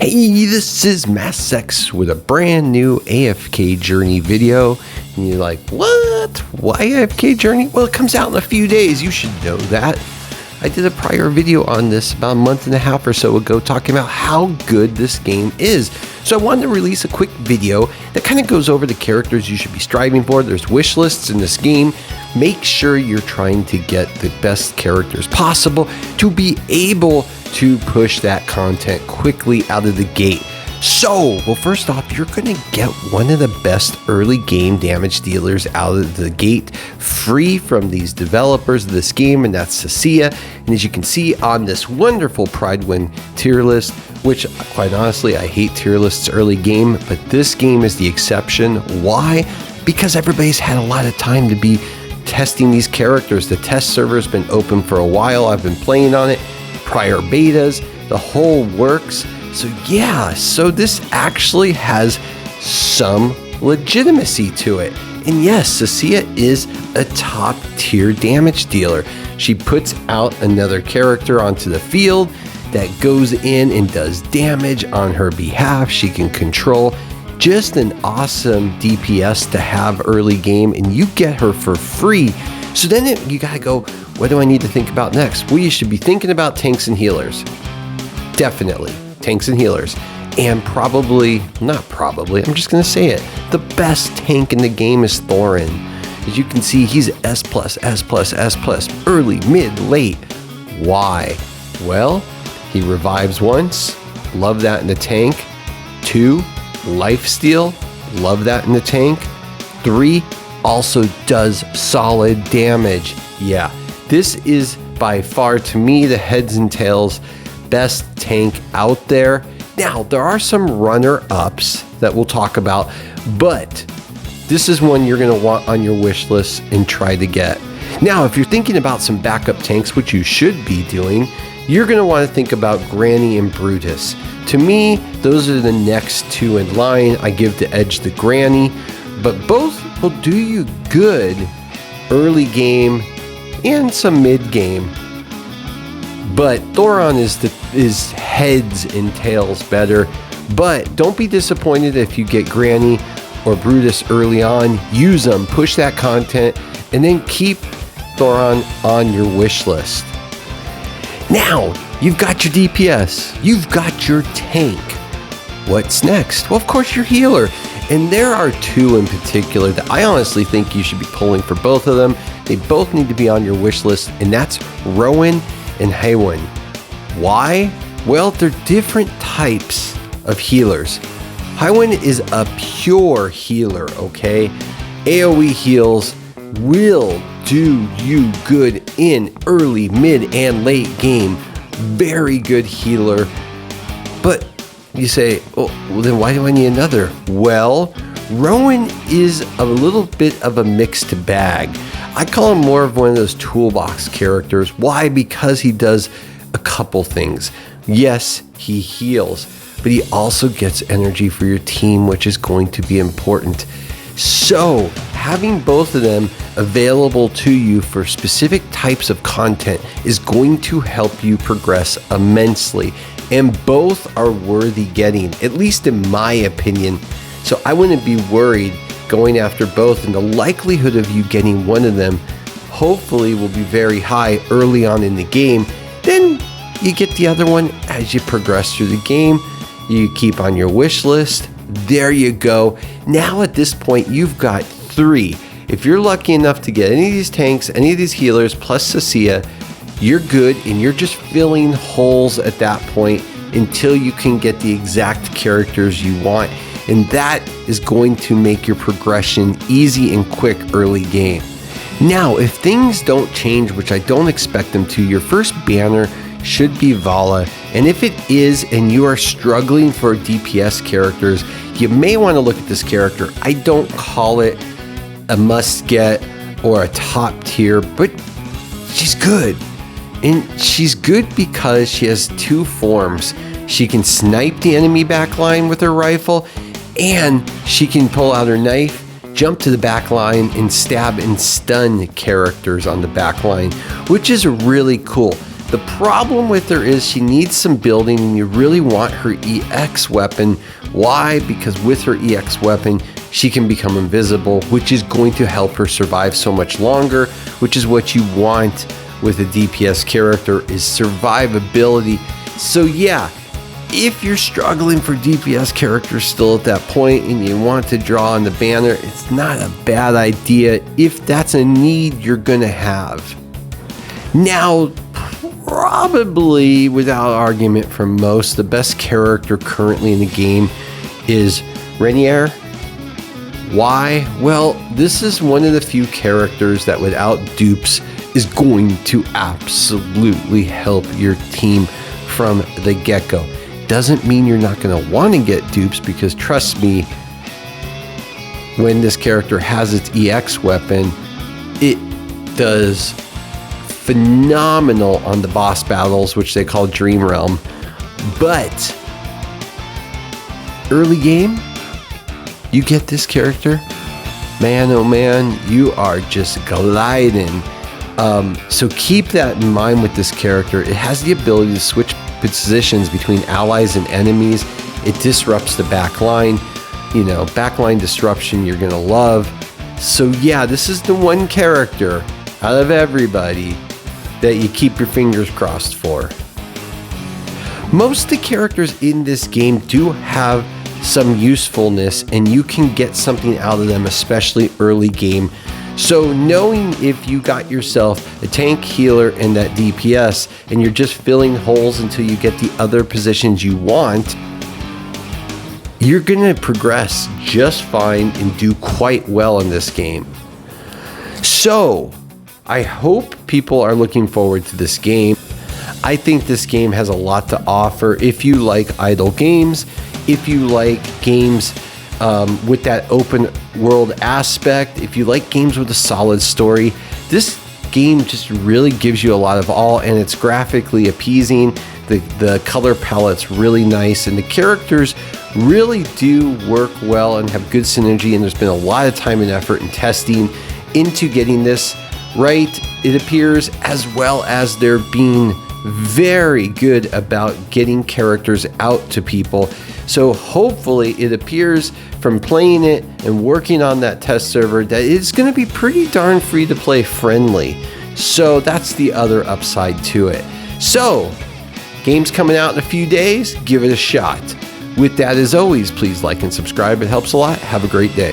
Hey, this is Massex with a brand new AFK Journey video. And you're like, what? Why AFK Journey? Well, it comes out in a few days. You should know that. I did a prior video on this about a month and a half or so ago talking about how good this game is. So I wanted to release a quick video that kind of goes over the characters you should be striving for. There's wish lists in this game. Make sure you're trying to get the best characters possible to be able to push that content quickly out of the gate. So, well, first off, you're going to get one of the best early game damage dealers out of the gate, free from these developers of this game, and that's Esperia. And as you can see on this wonderful Pride Win tier list, which quite honestly, I hate tier lists early game, but this game is the exception. Why? Because everybody's had a lot of time to be testing these characters. The test server's been open for a while. I've been playing on it, prior betas, the whole works. So yeah, so this actually has some legitimacy to it. And yes, Esperia is a top tier damage dealer. She puts out another character onto the field that goes in and does damage on her behalf. She can control. Just an awesome DPS to have early game, and you get her for free. So then you gotta go, what do I need to think about next? Well, you should be thinking about tanks and healers. Definitely. Tanks and healers, and not probably, I'm just gonna say it, the best tank in the game is Thorin. As you can see, he's S+, early, mid, late. Why? Well, he revives once, love that in the tank. 2, lifesteal, love that in the tank. 3, also does solid damage. Yeah, this is by far, to me, the heads and tails best tank out there. Now, there are some runner-ups that we'll talk about, but this is one you're going to want on your wish list and try to get. Now, if you're thinking about some backup tanks, which you should be doing, you're going to want to think about Granny and Brutus. To me, those are the next two in line. I give the edge to Granny, but both will do you good early game and some mid game. But Thorin is heads and tails better. But don't be disappointed if you get Granny or Brutus early on. Use them, push that content, and then keep Thorin on your wish list. Now, you've got your DPS. You've got your tank. What's next? Well, of course, your healer. And there are two in particular that I honestly think you should be pulling for both of them. They both need to be on your wish list, and that's Rowan and Haywin. Why? Well, they're different types of healers. Haywin is a pure healer, okay? AoE heals will do you good in early, mid, and late game. Very good healer. But you say, oh, well, then why do I need another? Well, Rowan is a little bit of a mixed bag. I call him more of one of those toolbox characters. Why? Because he does a couple things. Yes, he heals, but he also gets energy for your team, which is going to be important. So, having both of them available to you for specific types of content is going to help you progress immensely. And both are worthy getting, at least in my opinion. So I wouldn't be worried going after both, and the likelihood of you getting one of them hopefully will be very high early on in the game. Then you get the other one as you progress through the game. You keep on your wish list. There you go. Now at this point, you've got 3. If you're lucky enough to get any of these tanks, any of these healers, plus Esperia, you're good, and you're just filling holes at that point until you can get the exact characters you want. And that is going to make your progression easy and quick early game. Now, if things don't change, which I don't expect them to, your first banner should be Vala. And if it is, and you are struggling for DPS characters, you may want to look at this character. I don't call it a must get or a top tier, but she's good. And she's good because she has 2 forms. She can snipe the enemy backline with her rifle, and she can pull out her knife, jump to the back line, and stab and stun characters on the back line, which is really cool. The problem with her is she needs some building, and you really want her EX weapon. Why? Because with her EX weapon, she can become invisible, which is going to help her survive so much longer, which is what you want with a DPS character, is survivability. So yeah, if you're struggling for DPS characters still at that point and you want to draw on the banner, it's not a bad idea if that's a need you're gonna have. Now, probably without argument for most, the best character currently in the game is Renier. Why? Well, this is one of the few characters that without dupes is going to absolutely help your team from the get-go. Doesn't mean you're not going to want to get dupes, because trust me, when this character has its EX weapon, it does phenomenal on the boss battles, which they call Dream Realm. But early game, you get this character, man, oh man, you are just gliding. So keep that in mind with this character. It has the ability to switch positions between allies and enemies. It disrupts the back line. You know, backline disruption you're gonna love. So yeah, this is the one character out of everybody that you keep your fingers crossed for. Most of the characters in this game do have some usefulness, and you can get something out of them, especially early game. So knowing if you got yourself a tank, healer, and that DPS, and you're just filling holes until you get the other positions you want, you're gonna progress just fine and do quite well in this game. So I hope people are looking forward to this game. I think this game has a lot to offer if you like idle games, if you like games with that open world aspect, if you like games with a solid story. This game just really gives you a lot of all, and it's graphically appeasing. The color palette's really nice, and the characters really do work well and have good synergy, and there's been a lot of time and effort and testing into getting this right, it appears, as well as they're being very good about getting characters out to people. So hopefully it appears from playing it and working on that test server that it's going to be pretty darn free to play friendly. So that's the other upside to it. So game's coming out in a few days, give it a shot. With that, as always, please like and subscribe. It helps a lot. Have a great day.